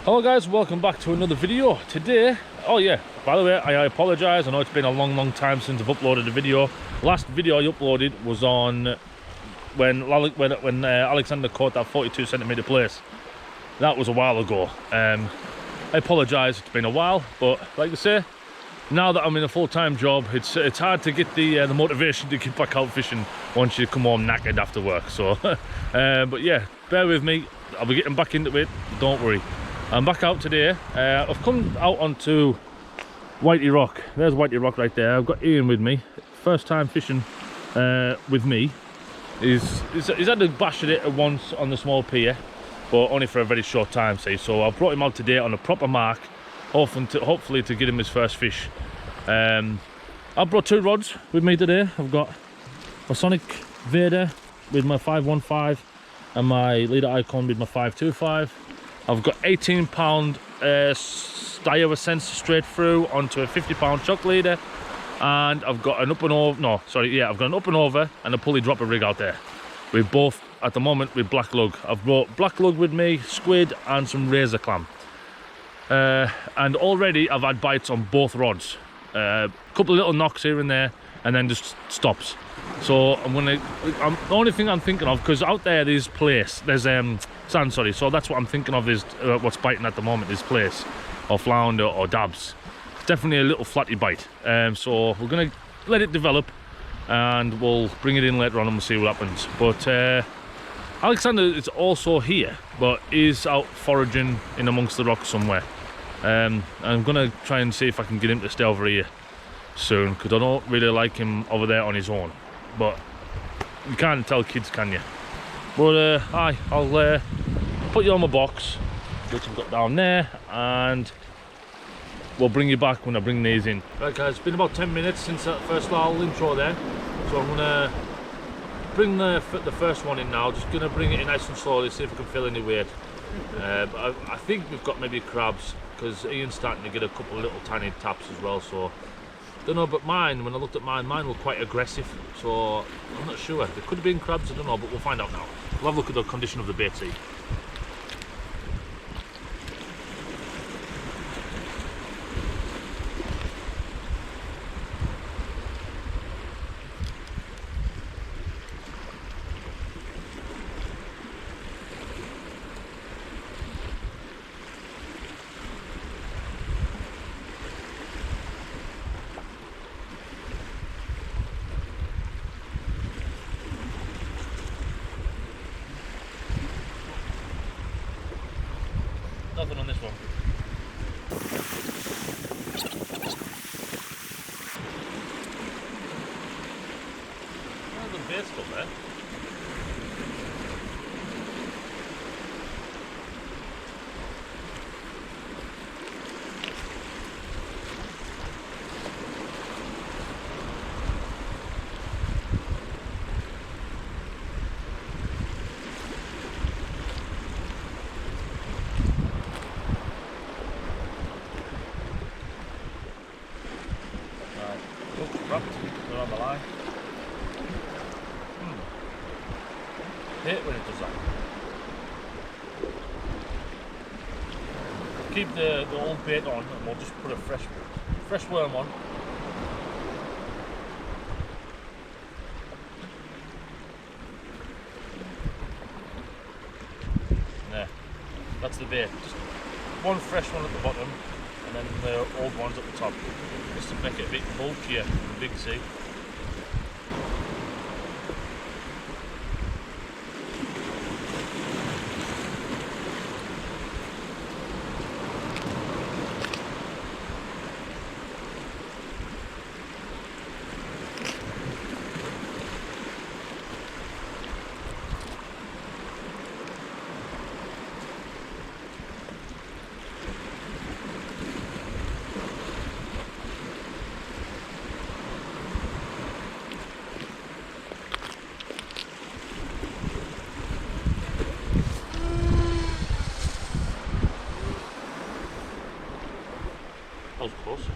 Hello guys, welcome back to another video. Today, oh yeah, by the way, I apologise. I know it's been a long time since I've uploaded a video. Last video I uploaded was on when Alexander caught that 42cm place. That was a while ago. I apologise, it's been a while, but like I say, now that I'm in a full-time job, it's hard to get the motivation to get back out fishing once you come home knackered after work. So, but yeah, bear with me. I'll be getting back into it. Don't worry. I'm back out today. I've come out onto Whitey Rock. There's Whitey Rock right there. I've got Ian with me. First time fishing with me. He's had to bash at it once on the small pier, but only for a very short time, see. So I brought him out today on a proper mark, hopefully to get him his first fish. I brought two rods with me today. I've got my Sonic Vader with my 515 and my Leader Icon with my 525. I've got 18-pound Steyr Sense straight through onto a 50-pound chuck leader, and I've got an up and over. No, sorry, yeah, I've got an up and over and a pulley dropper rig out there. We're both at the moment with black lug. I've brought black lug with me, squid, and some razor clam. And already I've had bites on both rods. A couple of little knocks here and there, and then just stops. So the only thing I'm thinking of, because out there there's sand, sorry, so that's what I'm thinking of is what's biting at the moment is place or flounder or dabs. Definitely a little flatty bite. So we're gonna let it develop and we'll bring it in later on and we'll see what happens. But Alexander is also here, but he's out foraging in amongst the rocks somewhere. I'm gonna try and see if I can get him to stay over here soon, because I don't really like him over there on his own. But you can't tell kids, can you? But I'll put you on my box, which I've got down there, and we'll bring you back when I bring these in. Right guys, it's been about 10 minutes since that first little intro there, so I'm gonna bring the first one in now. Just gonna bring it in nice and slowly, see if we can feel any weight. But I think we've got maybe crabs, because Ian's starting to get a couple of little tiny taps as well. So don't know, but mine, when I looked at mine were quite aggressive, so I'm not sure. There could have been crabs, I don't know, but we'll find out now. We'll have a look at the condition of the bait, see. Nothing on this one. There's a bait still there. They're on the line. Hate when it does that. Keep the old bait on, and we'll just put a fresh worm on. There, that's the bait. Just one fresh one at the bottom, and then the old ones at the top, just to make it a bit bulkier and big, see. That was close.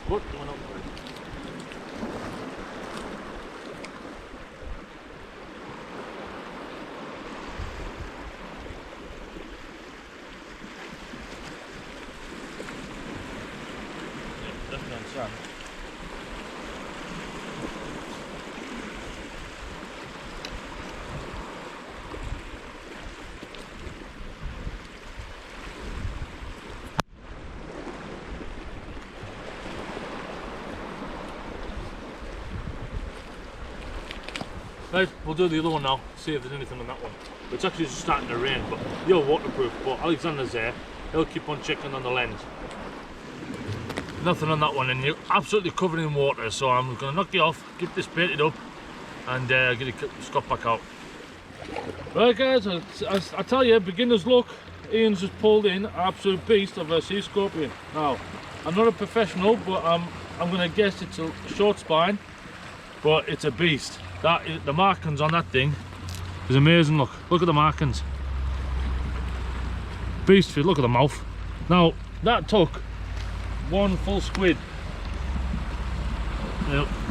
Good, going up. Right, we'll do the other one now, see if there's anything on that one. It's actually just starting to rain, but you're waterproof. But Alexander's there, he'll keep on checking on the lens. Nothing on that one, and you're absolutely covered in water, so I'm going to knock you off, keep this baited up, and get it scupped back out. Right guys, I tell you, beginner's luck. Ian's just pulled in an absolute beast of a sea scorpion. Now, I'm not a professional, but I'm going to guess it's a short spine, but it's a beast. The markings on that thing is amazing. Look at the markings. Beast fish, look at the mouth. Now, that took one full squid.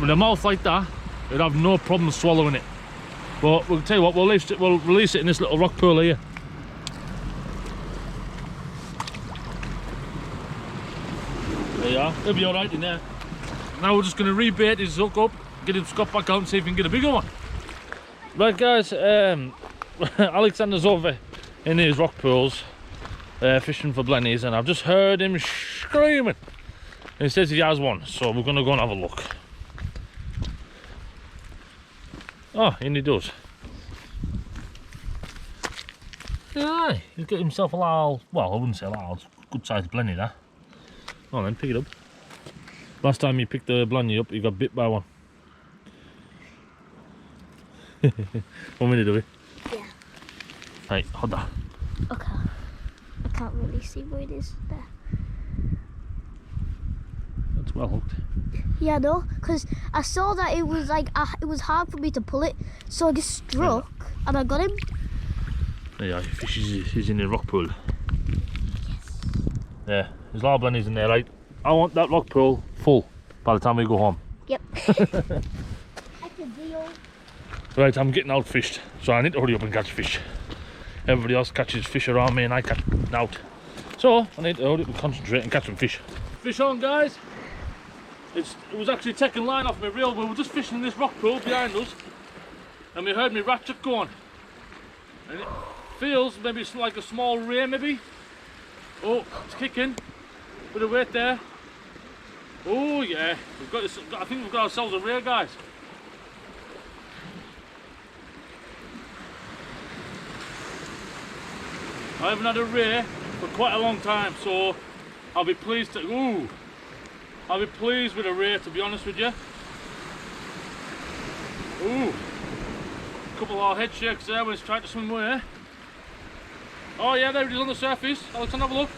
With a mouth like that, it'd have no problem swallowing it. But we'll tell you what, we'll release it in this little rock pool here. There you are, he'll be alright in there. Now we're just going to rebait his hook up, get him scupped back out and see if we can get a bigger one. Right guys, Alexander's over in these rock pools fishing for blennies, and I've just heard him screaming. And he says he has one, so we're going to go and have a look. Oh, and he does. Aye, he's got himself a little, well, I wouldn't say a little, good sized blenny there. Oh then, pick it up. Last time you picked the blenny up, you got bit by one. Want me to do it? Yeah. Right, hold that. Okay. I can't really see where it is there. That's well hooked. Yeah, no, because I saw that it was like it was hard for me to pull it, so I just struck and I got him. There you are, your fish is in the rock pool. Yes. Yeah, there's a lot of blennies in there, right? I want that rock pool full by the time we go home. Yep. That's a deal. Right, I'm getting outfished, so I need to hurry up and catch fish. Everybody else catches fish around me and I catch out. So I need to hurry up and concentrate and catch some fish. Fish on, guys. It was actually taking line off my reel. We were just fishing in this rock pool behind us, and we heard my ratchet going. And it feels maybe it's like a small ray, maybe. Oh, it's kicking. Bit of weight there. Oh yeah, I think we've got ourselves a ray, guys. I haven't had a ray for quite a long time, so I'll be pleased to. I'll be pleased with a ray, to be honest with you. Ooh, couple of head shakes there when it's trying to swim away. Oh yeah, there it is on the surface. Let's have a look.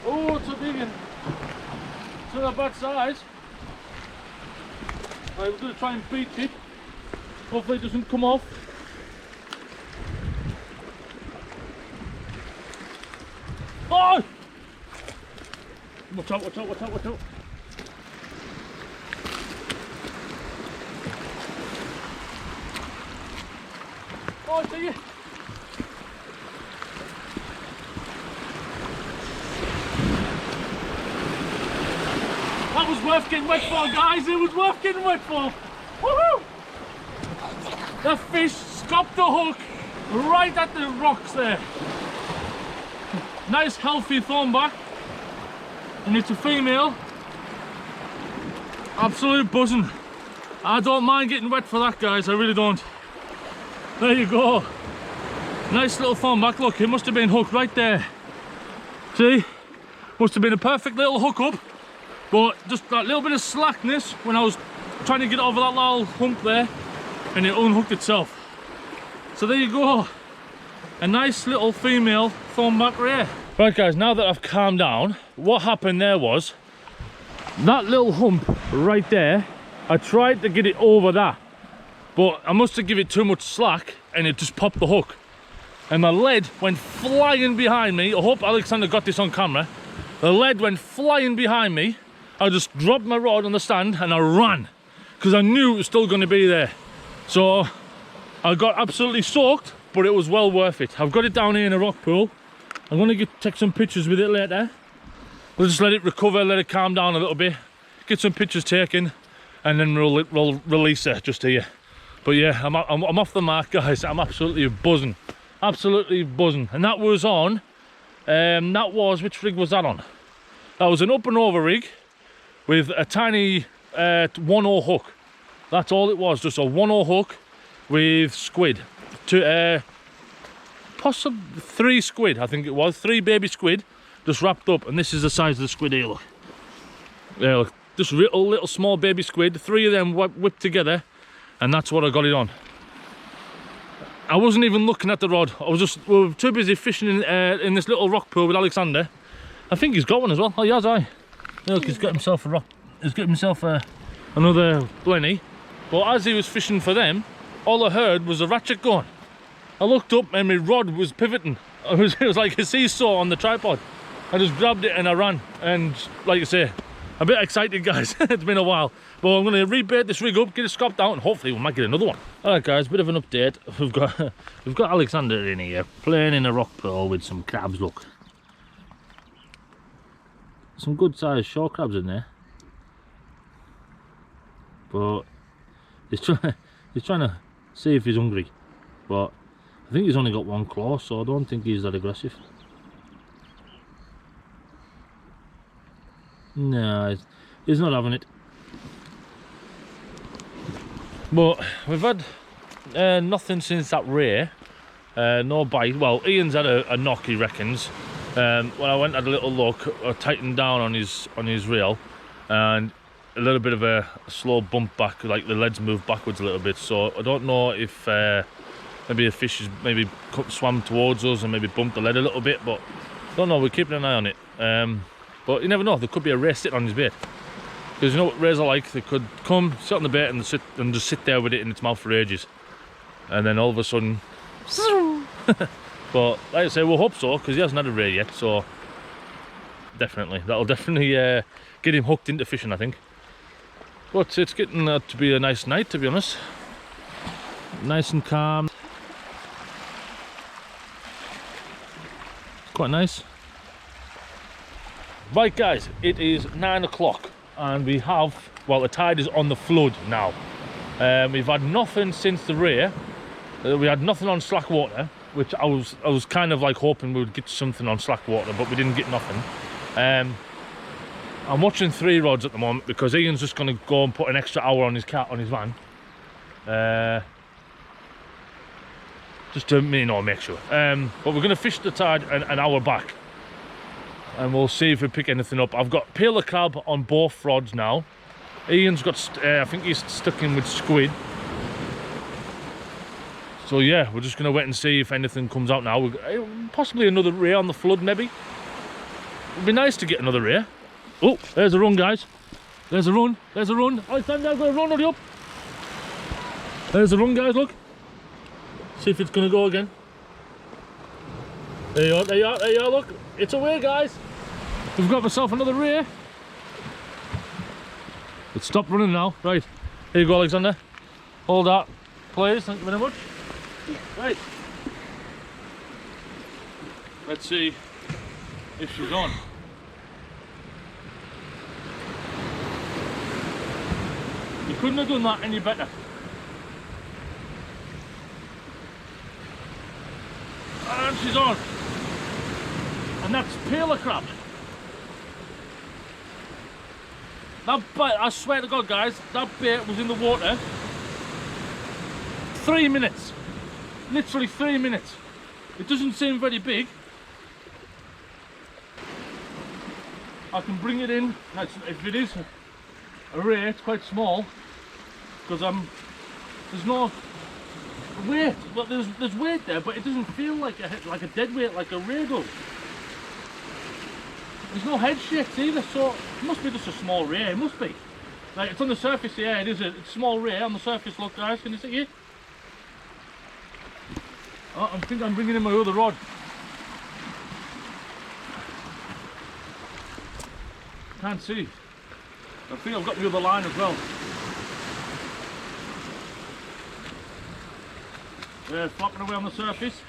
Oh, it's a big one. It's not a bad size. Right, we're going to try and beat it. Hopefully it doesn't come off. Oh! Watch out, watch out, watch out, watch out. Oh, I see you. That was worth getting wet for, guys. It was worth getting wet for. Woohoo! The fish scooped the hook right at the rocks there. Nice healthy thornback. And it's a female. Absolute buzzing. I don't mind getting wet for that, guys. I really don't. There you go. Nice little thornback. Look, it must have been hooked right there. See? Must have been a perfect little hook up. But just that little bit of slackness when I was trying to get over that little hump there, and it unhooked itself. So there you go. A nice little female thornback ray. Right guys, now that I've calmed down, what happened there was that little hump right there, I tried to get it over that, but I must have given it too much slack and it just popped the hook. And the lead went flying behind me. I hope Alexander got this on camera. The lead went flying behind me. I just dropped my rod on the stand and I ran because I knew it was still going to be there. So I got absolutely soaked, but it was well worth it. I've got it down here in a rock pool. I'm going to take some pictures with it later. We'll just let it recover, let it calm down a little bit, get some pictures taken, and then we'll release it just here. But yeah, I'm off the mark, guys. I'm absolutely buzzing. Absolutely buzzing. And that was on, which rig was that on? That was an up and over rig with a tiny 1/0 hook. That's all it was, just a 1/0 hook with squid. Possibly 3 squid, I think it was. 3 baby squid just wrapped up, and this is the size of the squid here, look. Yeah, look, just little small baby squid. 3 of them whipped together, and that's what I got it on. I wasn't even looking at the rod. We were too busy fishing in this little rock pool with Alexander. I think he's got one as well. Oh, he has, aye. Look, he's got himself a rock. He's got himself another Blenny. But as he was fishing for them, all I heard was a ratchet going. I looked up and my rod was pivoting. It was like a seesaw on the tripod. I just grabbed it and I ran. And like I say, a bit excited, guys. It's been a while. But I'm going to rebait this rig up, get it scopped out, and hopefully we might get another one. Alright guys, bit of an update. We've got Alexander in here, playing in a rock pool with some crabs, look. Some good sized shore crabs in there. But he's trying to see if he's hungry. But I think he's only got 1 claw, so I don't think he's that aggressive. No, he's not having it. But we've had nothing since that ray. No bite. Well, Ian's had a knock, he reckons. When I went and had a little look, I tightened down on his reel, and a little bit of a slow bump back, like the leads moved backwards a little bit. So I don't know if maybe a fish has maybe swam towards us and maybe bumped the lead a little bit, but I don't know. We're keeping an eye on it. But you never know. There could be a ray sitting on his bait. Because you know what rays are like, they could come, sit on the bait and just sit there with it in its mouth for ages. And then all of a sudden... But like I say, we'll hope so, because he hasn't had a ray yet, so... Definitely. That'll definitely get him hooked into fishing, I think. But it's getting to be a nice night, to be honest. Nice and calm. It's quite nice. Right guys, it is 9 o'clock. And we have, well, the tide is on the flood now. We've had nothing since the ray. We had nothing on slack water, which I was kind of like hoping we would get something on slack water, but we didn't get nothing. I'm watching 3 rods at the moment because Ian's just going to go and put an extra hour on his van. Just to make sure. But we're going to fish the tide an hour back. And we'll see if we pick anything up. I've got peeler crab on both rods now. Ian's got, I think he's stuck in with squid. So yeah, we're just going to wait and see if anything comes out now. Possibly another ray on the flood, maybe. It'd be nice to get another ray. Oh, there's a run, guys. There's a run. There's a run. Alexander, I've got a run, hurry up. There's a run, guys, look. See if it's going to go again. There you are, there you are, there you are, look. It's away, guys. We've got myself another ray. It's stopped running now. Right, here you go, Alexander. Hold that, please. Thank you very much. Right. Let's see if she's on. You couldn't have done that any better. And she's on. And that's peeler crab. That bait, I swear to God, guys, that bait was in the water 3 minutes. Literally 3 minutes. It doesn't seem very big. I can bring it in. If it is a ray, it's quite small. Because there's no weight. Well, there's weight there, but it doesn't feel like a dead weight like a ray does. There's no head shakes either, so it must be just a small ray. It must be. Like, it's on the surface here. Yeah, it is a small ray on the surface. Look, guys, can you see it? Oh, I think I'm bringing in my other rod. Can't see. I think I've got the other line as well. They're flopping away on the surface.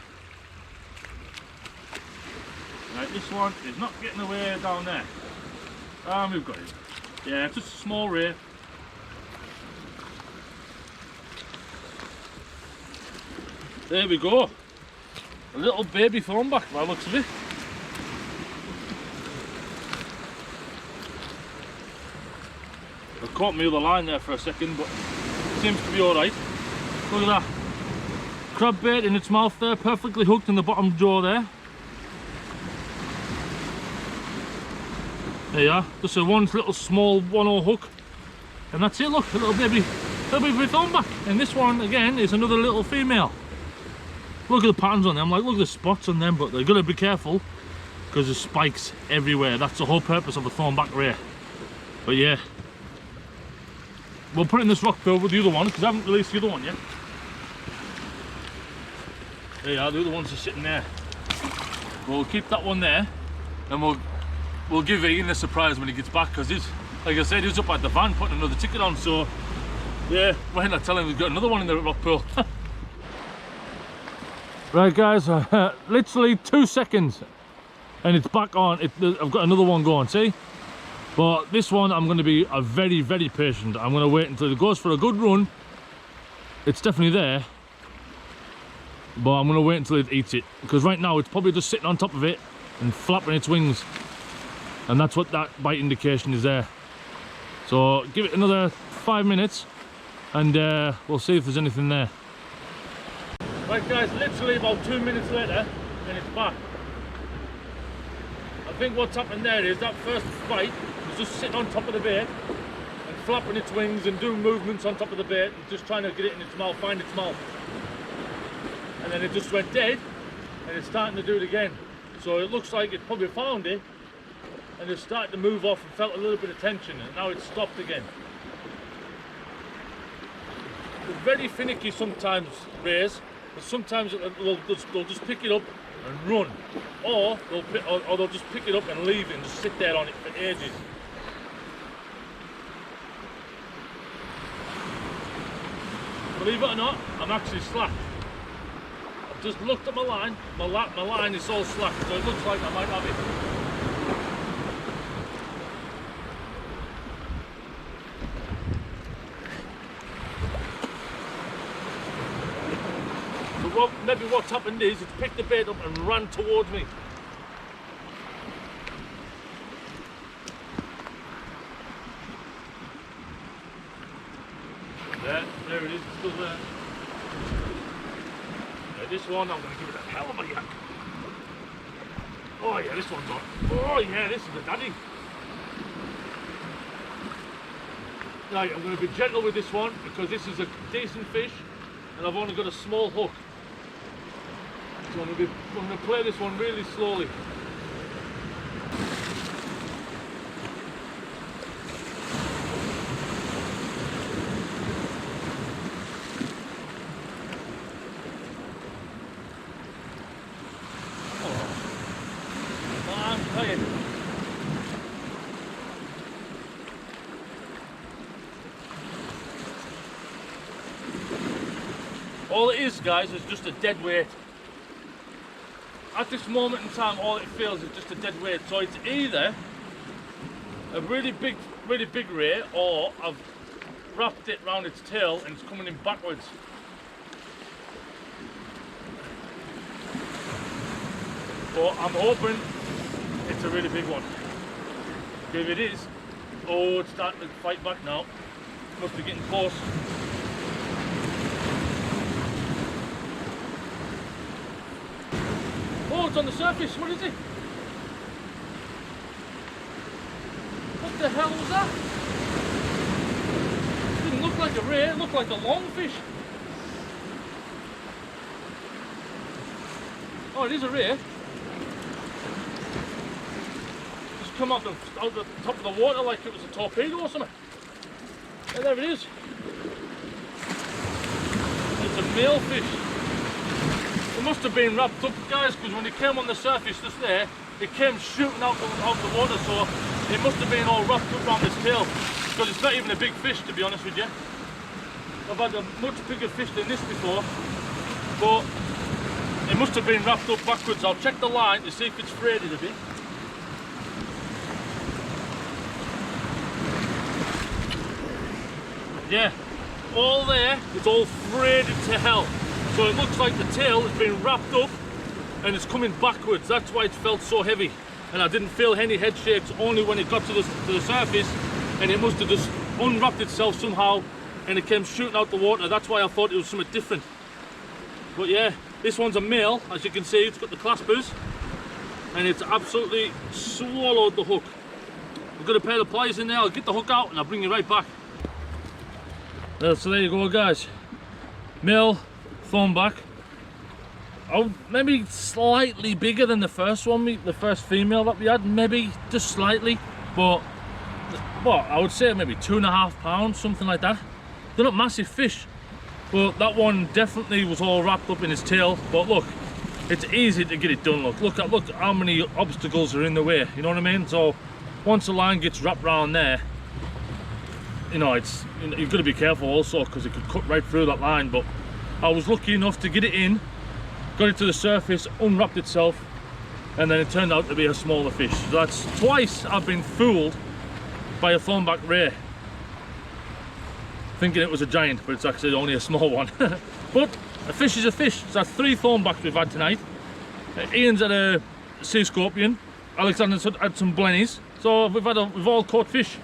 Right, this one is not getting away down there. And we've got it. Yeah, it's just a small ray. There we go. A little baby thornback by the looks of it. I caught me other line there for a second, but seems to be alright. Look at that. Crab bait in its mouth there, perfectly hooked in the bottom jaw there. There you are, just a one little small 1/0 hook. And that's it, look, a little baby thornback. And this one again is another little female. Look at the patterns on them, like look at the spots on them, but they've got to be careful because there's spikes everywhere. That's the whole purpose of a thornback ray. But yeah, we'll put it in this rock pool with the other one because I haven't released the other one yet. There you are, the other ones are sitting there. We'll keep that one there and we'll give Ian a surprise when he gets back because he's, like I said, he's up at the van putting another ticket on, so yeah, why not tell him we've got another one in the rock pool. Right guys, literally 2 seconds and it's back on. I've got another one going, see? But this one I'm going to be very, very patient. I'm going to wait until it goes for a good run. It's definitely there. But I'm going to wait until it eats it. Because right now it's probably just sitting on top of it and flapping its wings. And that's what that bite indication is there. So give it another 5 minutes and we'll see if there's anything there. Right guys, literally about 2 minutes later and it's back. I think what's happened there is that first bite was just sitting on top of the bait and flapping its wings and doing movements on top of the bait and just trying to get it in its mouth, find its mouth. And then it just went dead and it's starting to do it again. So it looks like it probably found it and it's started to move off and felt a little bit of tension and now it's stopped again. It's very finicky sometimes, rays. Sometimes they'll just pick it up and run, or they'll just pick it up and leave it and just sit there on it for ages. Believe it or not, I'm actually slack. I've just looked at my line. My line is all slack, so it looks like I might have it. Well, maybe what's happened is it's picked the bait up and ran towards me. There it is, it's still there. Yeah, this one I'm going to give it a hell of a yank. Oh yeah, this one's on. Oh yeah, this is a daddy. Right, I'm going to be gentle with this one because this is a decent fish and I've only got a small hook. So I'm going to play this one really slowly. Oh, I'm tired. All it is, guys, is just a dead weight. At this moment in time, all it feels is just a dead weight. So it's either a really big ray, or I've wrapped it around its tail and it's coming in backwards. But I'm hoping it's a really big one. If it is, oh, it's starting to fight back now. Must be getting close. Oh, it's on the surface. What is it? What the hell was that? It didn't look like a ray, it looked like a longfish. Oh, it is a ray. Just come out the top of the water like it was a torpedo or something. And there it is. It's a male fish. It must have been wrapped up, guys, because when it came on the surface just there, it came shooting out the water, so it must have been all wrapped up around its tail. Because it's not even a big fish, to be honest with you. I've had a much bigger fish than this before, but it must have been wrapped up backwards. I'll check the line to see if it's frayed a bit. Yeah, all there, it's all frayed to hell. So it looks like the tail has been wrapped up and it's coming backwards. That's why it felt so heavy. And I didn't feel any head shakes only when it got to the surface, and it must have just unwrapped itself somehow and it came shooting out the water. That's why I thought it was something different. But yeah, this one's a male, as you can see. It's got the claspers, and it's absolutely swallowed the hook. I'm gonna pair the pliers in there, I'll get the hook out and I'll bring you right back. So there you go, guys. Male Thornback. Oh, maybe slightly bigger than the first one, the first female that we had, maybe just slightly, but what I would say maybe 2.5 pounds, something like that. They're not massive fish, but that one definitely was all wrapped up in his tail. But look, it's easy to get it done. Look how many obstacles are in the way, you know what I mean? So once the line gets wrapped around there, you know, you've got to be careful also, because it could cut right through that line. But I was lucky enough to get it in, got it to the surface, unwrapped itself, and then it turned out to be a smaller fish. So that's twice I've been fooled by a Thornback ray, thinking it was a giant, but it's actually only a small one. But a fish is a fish. So that's 3 Thornbacks we've had tonight. Ian's had a sea scorpion, Alexander's had some Blennies, so we've all caught fish.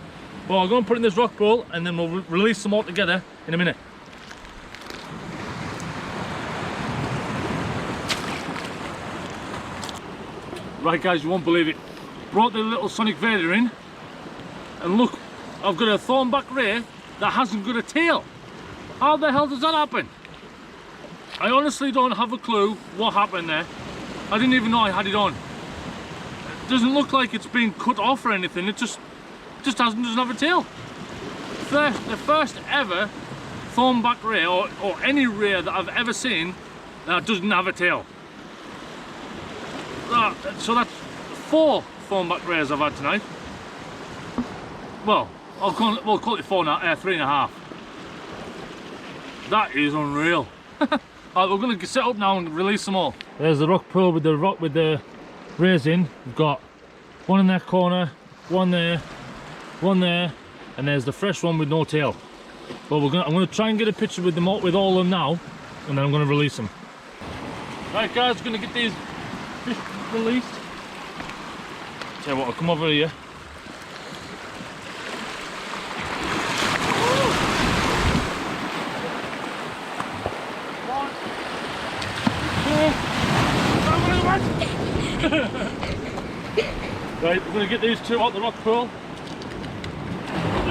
Well, I'm going to put it in this rock bowl and then we'll release them all together in a minute. Right guys, you won't believe it. Brought the little Sonic Vader in, and look, I've got a Thornback ray that hasn't got a tail. How the hell does that happen? I honestly don't have a clue what happened there. I didn't even know I had it on. It doesn't look like it's been cut off or anything, it just doesn't have a tail. The first ever Thornback ray, or any ray that I've ever seen that doesn't have a tail. So that's 4 Thornback rays I've had tonight. Well, we'll call it 3.5. That is unreal. Right, we're going to set up now and release them all. There's the rock pool with the rays in. We've got one in that corner, one there, and there's the fresh one with no tail. But I'm going to try and get a picture with them all of them now, and then I'm going to release them. Right guys, going to get these fish released. Tell you what, I'll come over here. Right, we're going to get these 2 out the rock pool.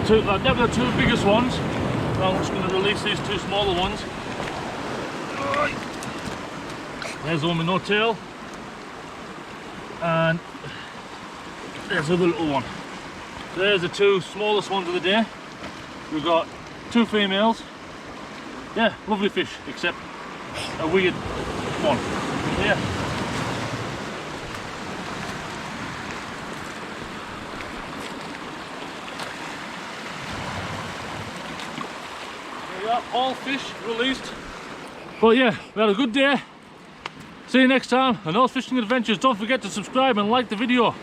They're the 2 biggest ones. Now I'm just going to release these 2 smaller ones. There's the one with no tail. And there's the little one. So there's the 2 smallest ones of the day. We've got 2 females. Yeah, lovely fish, except a weird one. Yeah. There we are, all fish released. But yeah, we had a good day. See you next time on Earl's Fishing Adventures. Don't forget to subscribe and like the video.